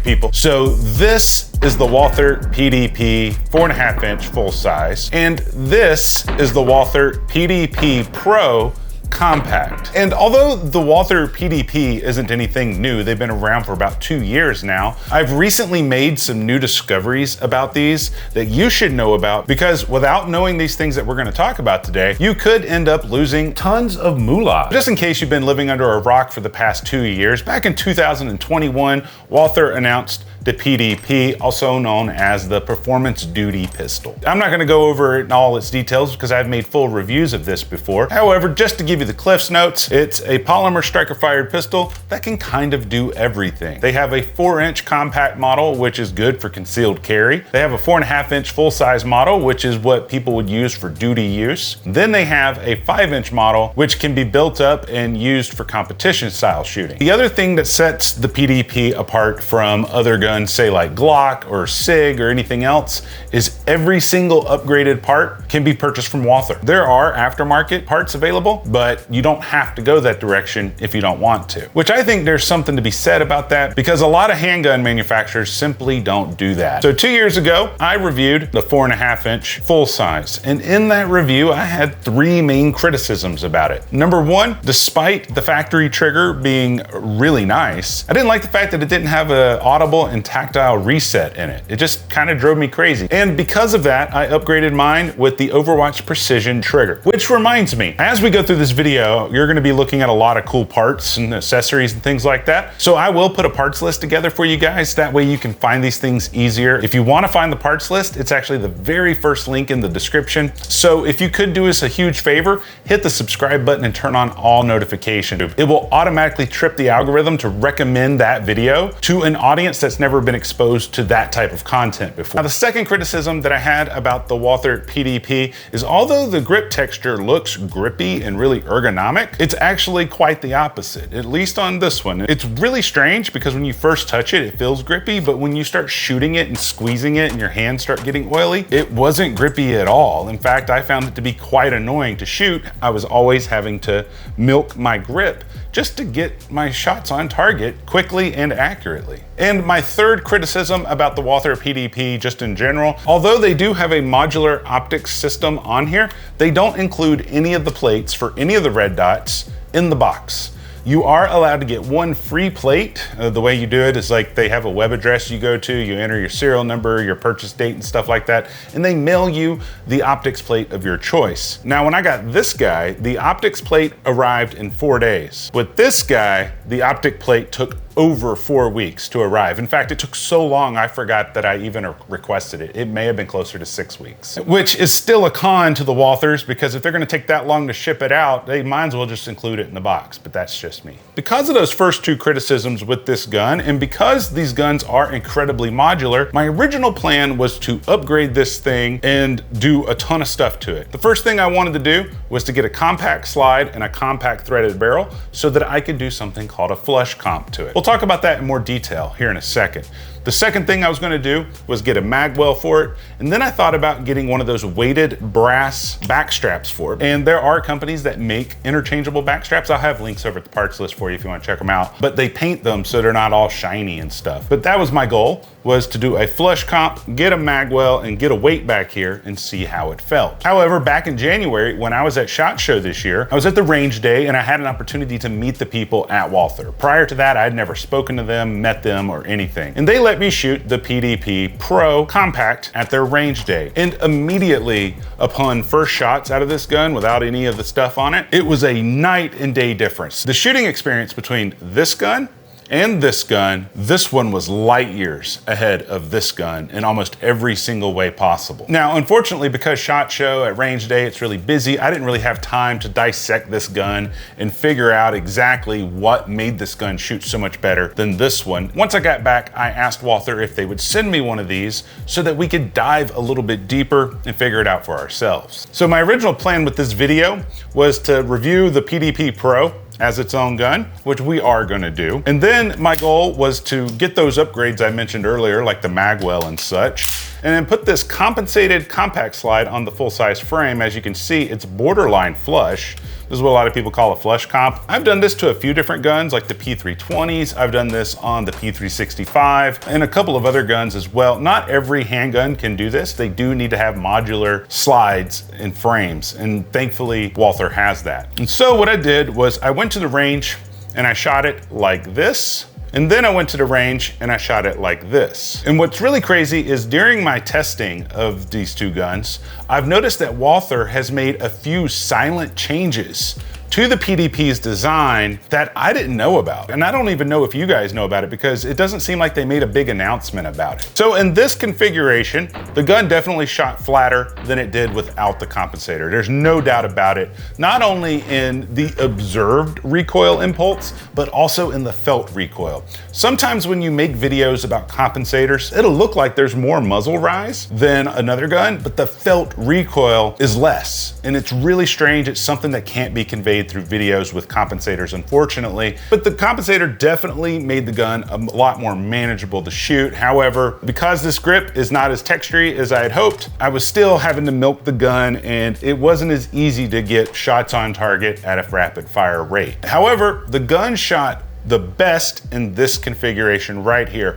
people. So this is the Walther PDP 4.5-inch full size, and this is the Walther PDP Pro Compact. And although the Walther PDP isn't anything new, they've been around for about 2 years now, I've recently made some new discoveries about these that you should know about, because without knowing these things that we're going to talk about today, you could end up losing tons of moolah. Just in case you've been living under a rock for the past 2 years, back in 2021, Walther announced the PDP, also known as the Performance Duty Pistol. I'm not gonna go over it in all its details because I've made full reviews of this before. However, just to give you the Cliff's Notes, it's a polymer striker-fired pistol that can kind of do everything. They have a 4-inch compact model, which is good for concealed carry. They have a 4.5-inch full-size model, which is what people would use for duty use. Then they have a 5-inch model, which can be built up and used for competition-style shooting. The other thing that sets the PDP apart from other guns, say like Glock or SIG or anything else, is every single upgraded part can be purchased from Walther. There are aftermarket parts available, but you don't have to go that direction if you don't want to. Which I think there's something to be said about that, because a lot of handgun manufacturers simply don't do that. So 2 years ago, I reviewed the 4.5-inch full size, and in that review, I had 3 main criticisms about it. Number 1, despite the factory trigger being really nice, I didn't like the fact that it didn't have an audible and tactile reset in it. It just kind of drove me crazy. And because of that, I upgraded mine with the Overwatch Precision trigger. Which reminds me, as we go through this video, you're gonna be looking at a lot of cool parts and accessories and things like that. So I will put a parts list together for you guys. That way you can find these things easier. If you wanna find the parts list, it's actually the very first link in the description. So if you could do us a huge favor, hit the subscribe button and turn on all notifications. It will automatically trip the algorithm to recommend that video to an audience that's never been exposed to that type of content before. Now, the second criticism that I had about the Walther PDP is, although the grip texture looks grippy and really ergonomic, it's actually quite the opposite, at least on this one. It's really strange because when you first touch it, it feels grippy, but when you start shooting it and squeezing it and your hands start getting oily, it wasn't grippy at all. In fact, I found it to be quite annoying to shoot. I was always having to milk my grip just to get my shots on target quickly and accurately. And my third criticism about the Walther PDP just in general, although they do have a modular optics system on here, they don't include any of the plates for any of the red dots in the box. You are allowed to get one free plate. The way you do it is like they have a web address you go to, you enter your serial number, your purchase date and stuff like that, and they mail you the optics plate of your choice. Now, when I got this guy, the optics plate arrived in 4 days. With this guy, the optic plate took over 4 weeks to arrive. In fact, it took so long, I forgot that I even requested it. It may have been closer to 6 weeks, which is still a con to the Walthers, because if they're gonna take that long to ship it out, they might as well just include it in the box, but that's just me. Because of those first 2 criticisms with this gun, and because these guns are incredibly modular, my original plan was to upgrade this thing and do a ton of stuff to it. The first thing I wanted to do was to get a compact slide and a compact threaded barrel so that I could do something called a flush comp to it. We'll talk about that in more detail here in a second. The second thing I was gonna do was get a mag well for it, and then I thought about getting one of those weighted brass back straps for it. And there are companies that make interchangeable back straps. I'll have links over at the parts list for you if you wanna check them out. But they paint them so they're not all shiny and stuff. But that was my goal, was to do a flush comp, get a mag well, and get a weight back here and see how it felt. However, back in January, when I was at SHOT Show this year, I was at the range day and I had an opportunity to meet the people at Walther. Prior to that, I had never spoken to them, met them, or anything. And they let me shoot the PDP Pro Compact at their range day. And immediately upon first shots out of this gun, without any of the stuff on it, it was a night and day difference. The shooting experience between this gun and this gun, this one was light years ahead of this gun in almost every single way possible. Now, unfortunately, because SHOT Show at range day, it's really busy, I didn't really have time to dissect this gun and figure out exactly what made this gun shoot so much better than this one. Once I got back, I asked Walther if they would send me one of these so that we could dive a little bit deeper and figure it out for ourselves. So my original plan with this video was to review the PDP Pro as its own gun, which we are gonna do. And then my goal was to get those upgrades I mentioned earlier, like the magwell and such, and then put this compensated compact slide on the full-size frame. As you can see, it's borderline flush. This is what a lot of people call a flush comp. I've done this to a few different guns like the P320s. I've done this on the P365 and a couple of other guns as well. Not every handgun can do this. They do need to have modular slides and frames, and thankfully Walther has that. And so what I did was I went to the range and I shot it like this. And then I went to the range and I shot it like this. And what's really crazy is during my testing of these two guns, I've noticed that Walther has made a few silent changes to the PDP's design that I didn't know about. And I don't even know if you guys know about it because it doesn't seem like they made a big announcement about it. So in this configuration, the gun definitely shot flatter than it did without the compensator. There's no doubt about it, not only in the observed recoil impulse, but also in the felt recoil. Sometimes when you make videos about compensators, it'll look like there's more muzzle rise than another gun, but the felt recoil is less. And it's really strange. It's something that can't be conveyed through videos with compensators, unfortunately. But the compensator definitely made the gun a lot more manageable to shoot. However, because this grip is not as textury as I had hoped, I was still having to milk the gun, and it wasn't as easy to get shots on target at a rapid fire rate. However, the gun shot the best in this configuration right here.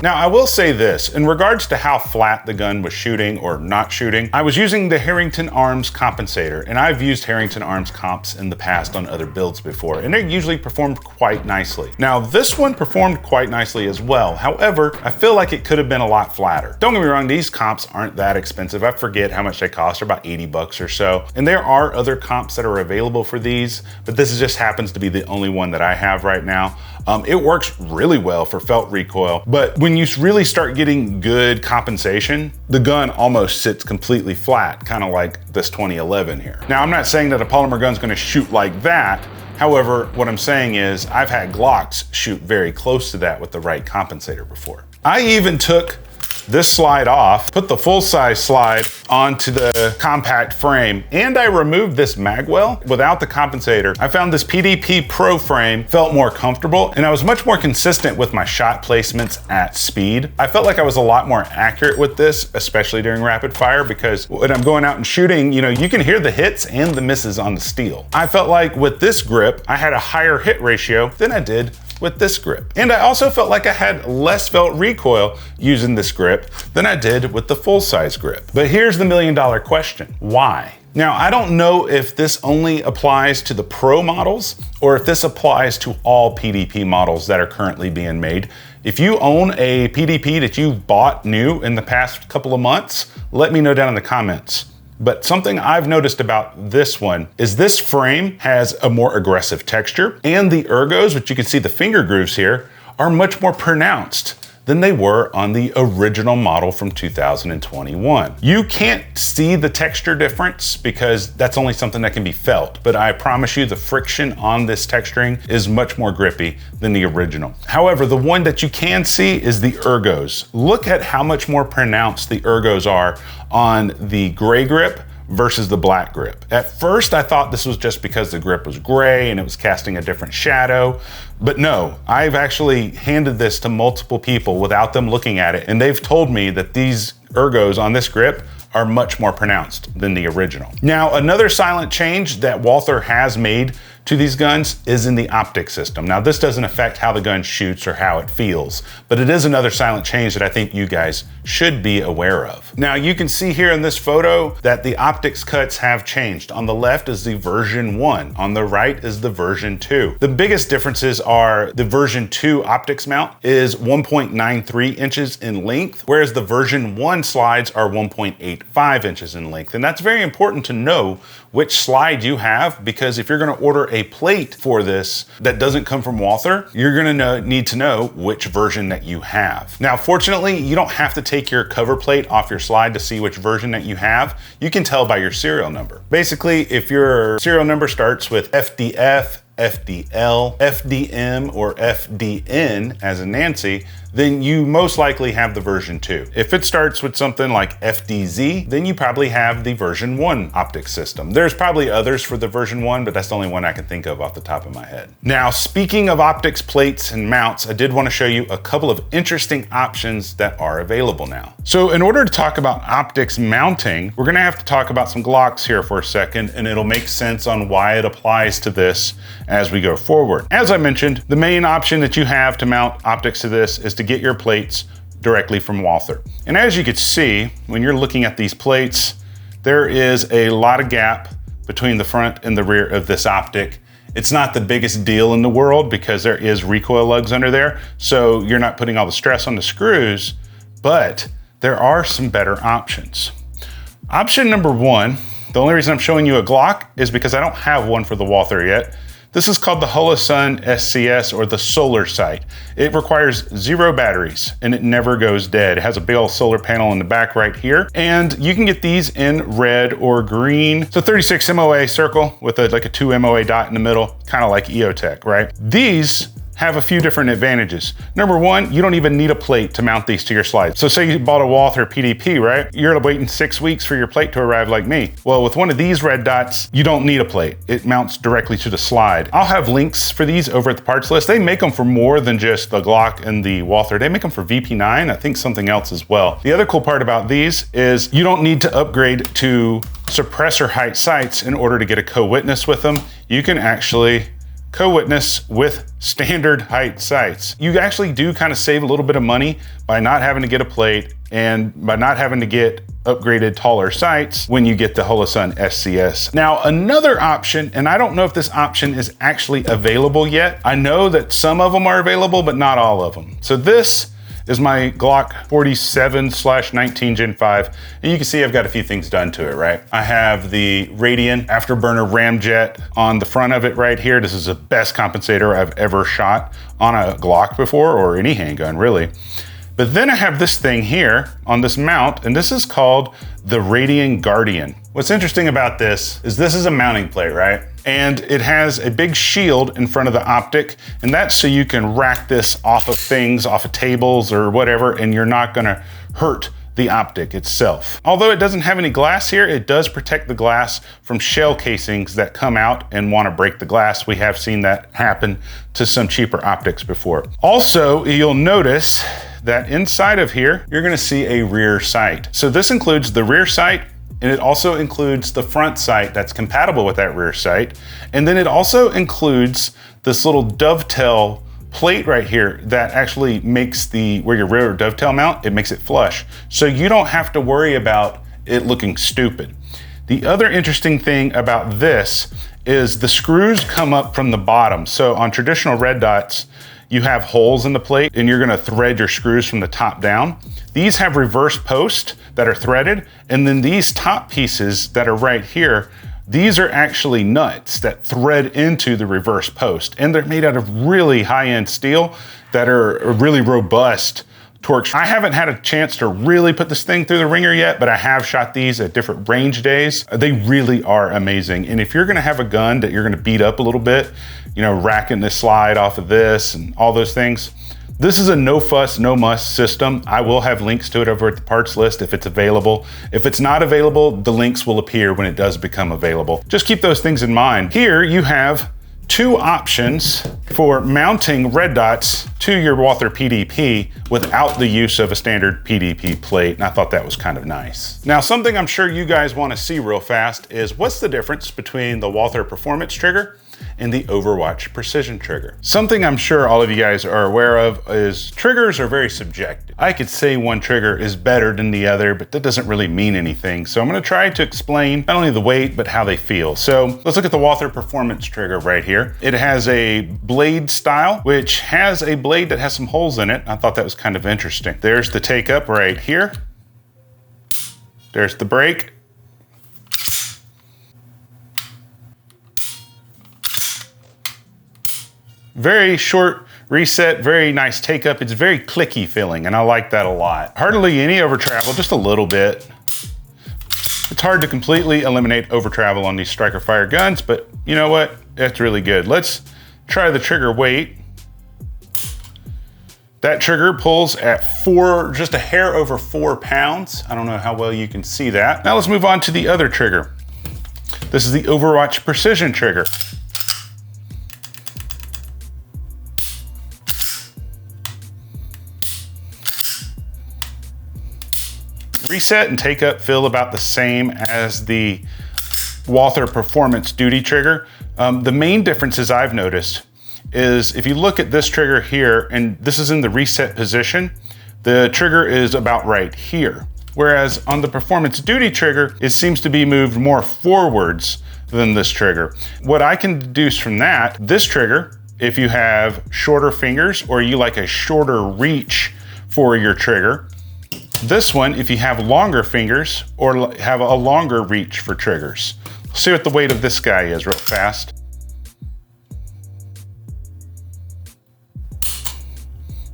Now, I will say this, in regards to how flat the gun was shooting or not shooting, I was using the Harrington Arms compensator, and I've used Harrington Arms comps in the past on other builds before, and they usually performed quite nicely. Now, this one performed quite nicely as well. However, I feel like it could have been a lot flatter. Don't get me wrong, these comps aren't that expensive. I forget how much they cost. They're about 80 bucks or so. And there are other comps that are available for these, but this just happens to be the only one that I have right now. It works really well for felt recoil, but when you really start getting good compensation, the gun almost sits completely flat, kind of like this 2011 here. Now, I'm not saying that a polymer gun's gonna shoot like that. However, what I'm saying is I've had Glocks shoot very close to that with the right compensator before. I even took this slide off, put the full-size slide onto the compact frame, and I removed this magwell without the compensator. I found this PDP Pro frame felt more comfortable, and I was much more consistent with my shot placements at speed. I felt like I was a lot more accurate with this, especially during rapid fire, because when I'm going out and shooting, you know, you can hear the hits and the misses on the steel. I felt like with this grip, I had a higher hit ratio than I did with this grip. And I also felt like I had less felt recoil using this grip than I did with the full-size grip. But here's the million-dollar question: why? Now, I don't know if this only applies to the Pro models or if this applies to all PDP models that are currently being made. If you own a PDP that you've bought new in the past couple of months, let me know down in the comments. But something I've noticed about this one is this frame has a more aggressive texture, and the ergos, which you can see the finger grooves here, are much more pronounced than they were on the original model from 2021. You can't see the texture difference because that's only something that can be felt, but I promise you the friction on this texturing is much more grippy than the original. However, the one that you can see is the ergos. Look at how much more pronounced the ergos are on the gray grip versus the black grip. At first, I thought this was just because the grip was gray and it was casting a different shadow, but no, I've actually handed this to multiple people without them looking at it, and they've told me that these ergos on this grip are much more pronounced than the original. Now, another silent change that Walther has made to these guns is in the optic system. Now, this doesn't affect how the gun shoots or how it feels, but it is another silent change that I think you guys should be aware of. Now, you can see here in this photo that the optics cuts have changed. On the left is the version 1, on the right is the version 2. The biggest differences are the version 2 optics mount is 1.93 inches in length, whereas the version 1 slides are 1.85 inches in length. And that's very important to know which slide you have, because if you're gonna order a plate for this that doesn't come from Walther, you're gonna need to know which version that you have. Now, fortunately, you don't have to take your cover plate off your slide to see which version that you have. You can tell by your serial number. Basically, if your serial number starts with FDF, FDL, FDM, or FDN as in Nancy, then you most likely have the version 2. If it starts with something like FDZ, then you probably have the version 1 optics system. There's probably others for the version 1, but that's the only one I can think of off the top of my head. Now, speaking of optics plates and mounts, I did want to show you a couple of interesting options that are available now. So in order to talk about optics mounting, we're gonna have to talk about some Glocks here for a second, and it'll make sense on why it applies to this as we go forward. As I mentioned, the main option that you have to mount optics to this is to get your plates directly from Walther. And as you can see, when you're looking at these plates, there is a lot of gap between the front and the rear of this optic. It's not the biggest deal in the world because there is recoil lugs under there, so you're not putting all the stress on the screws, but there are some better options. Option number 1, the only reason I'm showing you a Glock is because I don't have one for the Walther yet. This is called the Holosun SCS, or the solar sight. It requires 0 batteries and it never goes dead. It has a big old solar panel in the back right here. And you can get these in red or green. It's a 36 MOA circle with like a 2 MOA dot in the middle, kind of like EOTech, right? These have a few different advantages. Number 1, you don't even need a plate to mount these to your slide. So say you bought a Walther PDP, right? You're waiting 6 weeks for your plate to arrive like me. Well, with one of these red dots, you don't need a plate. It mounts directly to the slide. I'll have links for these over at the parts list. They make them for more than just the Glock and the Walther. They make them for VP9, I think something else as well. The other cool part about these is you don't need to upgrade to suppressor height sights in order to get a co-witness with them. You can actually co-witness with standard height sights. You actually do kind of save a little bit of money by not having to get a plate and by not having to get upgraded taller sights when you get the Holosun SCS. Now, another option, and I don't know if this option is actually available yet. I know that some of them are available, but not all of them. So this is my Glock 47/19 Gen 5. And you can see I've got a few things done to it, right? I have the Radian afterburner ramjet on the front of it right here. This is the best compensator I've ever shot on a Glock before, or any handgun really. But then I have this thing here on this mount, and this is called the Radian Guardian. What's interesting about this is a mounting plate, right? And it has a big shield in front of the optic, and that's so you can rack this off of things, off of tables or whatever, and you're not gonna hurt the optic itself. Although it doesn't have any glass here, it does protect the glass from shell casings that come out and wanna break the glass. We have seen that happen to some cheaper optics before. Also, you'll notice that inside of here, you're gonna see a rear sight. So this includes the rear sight, and it also includes the front sight that's compatible with that rear sight. And then it also includes this little dovetail plate right here that actually makes where your rear dovetail mount, it makes it flush. So you don't have to worry about it looking stupid. The other interesting thing about this is the screws come up from the bottom. So on traditional red dots, you have holes in the plate and you're gonna thread your screws from the top down. These have reverse posts that are threaded, and then these top pieces that are right here, these are actually nuts that thread into the reverse post, and they're made out of really high-end steel that are really robust torque. I haven't had a chance to really put this thing through the ringer yet, but I have shot these at different range days. They really are amazing. And if you're gonna have a gun that you're gonna beat up a little bit, you know, racking this slide off of this and all those things, this is a no fuss, no muss system. I will have links to it over at the parts list if it's available. If it's not available, the links will appear when it does become available. Just keep those things in mind. Here you have 2 options for mounting red dots to your Walther PDP without the use of a standard PDP plate, and I thought that was kind of nice. Now, something I'm sure you guys want to see real fast is what's the difference between the Walther Performance Trigger and the Overwatch Precision Trigger. Something I'm sure all of you guys are aware of is triggers are very subjective. I could say one trigger is better than the other, but that doesn't really mean anything. So I'm gonna try to explain not only the weight, but how they feel. So let's look at the Walther Performance Trigger right here. It has a blade style, which has a blade that has some holes in it. I thought that was kind of interesting. There's the take up right here. There's the break. Very short reset, very nice take up. It's very clicky feeling, and I like that a lot. Hardly any over travel, just a little bit. It's hard to completely eliminate over travel on these striker fire guns, but you know what? That's really good. Let's try the trigger weight. That trigger pulls at just a hair over 4 pounds. I don't know how well you can see that. Now let's move on to the other trigger. This is the Overwatch Precision trigger. Reset and take up feel about the same as the Walther Performance Duty trigger. The main differences I've noticed is if you look at this trigger here, and this is in the reset position, the trigger is about right here. Whereas on the Performance Duty trigger, it seems to be moved more forwards than this trigger. What I can deduce from that, this trigger, if you have shorter fingers or you like a shorter reach for your trigger, this one, if you have longer fingers or have a longer reach for triggers. See what the weight of this guy is real fast.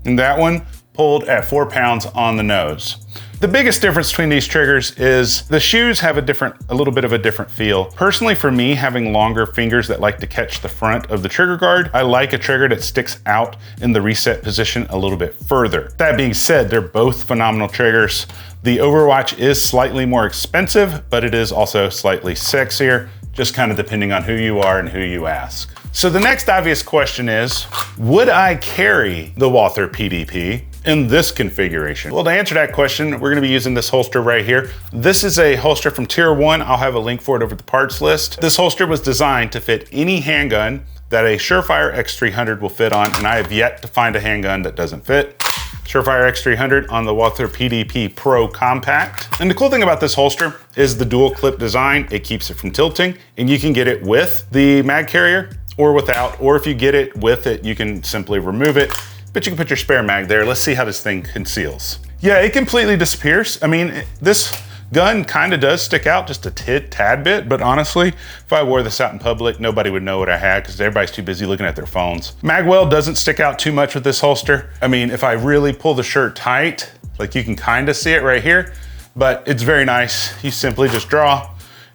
And that one pulled at 4 pounds on the nose. The biggest difference between these triggers is the shoes have a little bit of a different feel. Personally, for me, having longer fingers that like to catch the front of the trigger guard, I like a trigger that sticks out in the reset position a little bit further. That being said, they're both phenomenal triggers. The Overwatch is slightly more expensive, but it is also slightly sexier, just kind of depending on who you are and who you ask. So the next obvious question is, would I carry the Walther PDP in this configuration? Well, to answer that question, we're gonna be using this holster right here. This is a holster from Tier 1. I'll have a link for it over the parts list. This holster was designed to fit any handgun that a Surefire X300 will fit on, and I have yet to find a handgun that doesn't fit. Surefire X300 on the Walther PDP Pro Compact. And the cool thing about this holster is the dual clip design. It keeps it from tilting, and you can get it with the mag carrier or without, or if you get it with it, you can simply remove it, but you can put your spare mag there. Let's see how this thing conceals. Yeah, it completely disappears. I mean, this gun kind of does stick out just a tad bit, but honestly, if I wore this out in public, nobody would know what I had because everybody's too busy looking at their phones. Magwell doesn't stick out too much with this holster. I mean, if I really pull the shirt tight, like you can kind of see it right here, but it's very nice. You simply just draw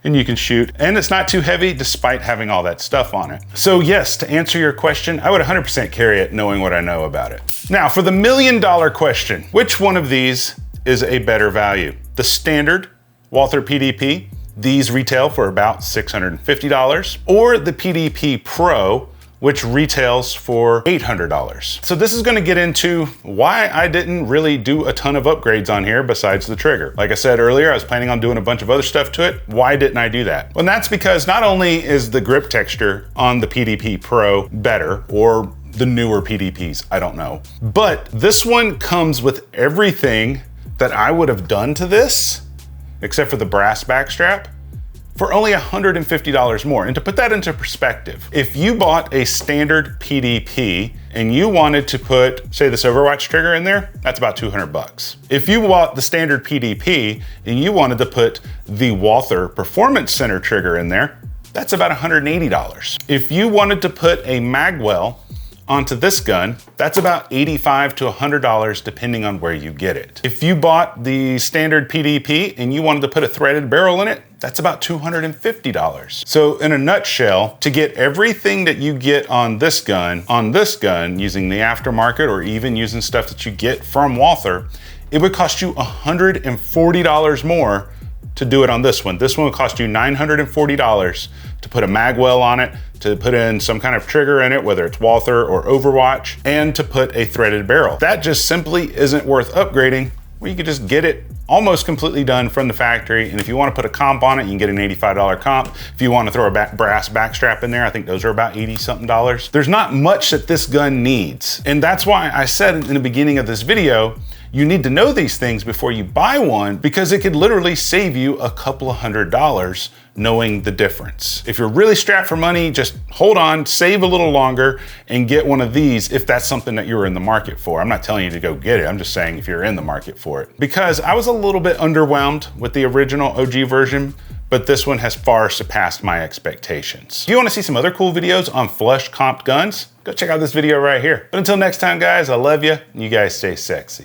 and you can shoot. And it's not too heavy despite having all that stuff on it. So yes, to answer your question, I would 100% carry it knowing what I know about it. Now for the $1 million question, which one of these is a better value? The standard Walther PDP, these retail for about $650, or the PDP Pro, which retails for $800. So this is gonna get into why I didn't really do a ton of upgrades on here besides the trigger. Like I said earlier, I was planning on doing a bunch of other stuff to it. Why didn't I do that? Well, that's because not only is the grip texture on the PDP Pro better, or the newer PDPs, I don't know, but this one comes with everything that I would have done to this, except for the brass backstrap, for only $150 more. And to put that into perspective, if you bought a standard PDP and you wanted to put, say, this Overwatch trigger in there, that's about 200 bucks. If you bought the standard PDP and you wanted to put the Walther Performance Center trigger in there, that's about $180. If you wanted to put a magwell onto this gun, that's about $85 to $100 depending on where you get it. If you bought the standard PDP and you wanted to put a threaded barrel in it, that's about $250. So in a nutshell, to get everything that you get on this gun using the aftermarket or even using stuff that you get from Walther, it would cost you $140 more to do it on this one. This one would cost you $940 to put a magwell on it, to put in some kind of trigger in it, whether it's Walther or Overwatch, and to put a threaded barrel. That just simply isn't worth upgrading, where you could just get it almost completely done from the factory. And if you want to put a comp on it, you can get an $85 comp. If you want to throw a brass backstrap in there, I think those are about $80-something. There's not much that this gun needs. And that's why I said in the beginning of this video, you need to know these things before you buy one, because it could literally save you a couple of $100 knowing the difference. If you're really strapped for money, just hold on, save a little longer, and get one of these if that's something that you're in the market for. I'm not telling you to go get it, I'm just saying if you're in the market for it. Because I was a little bit underwhelmed with the original OG version, but this one has far surpassed my expectations. If you want to see some other cool videos on flush comped guns, go check out this video right here. But until next time, guys, I love you, and you guys stay sexy.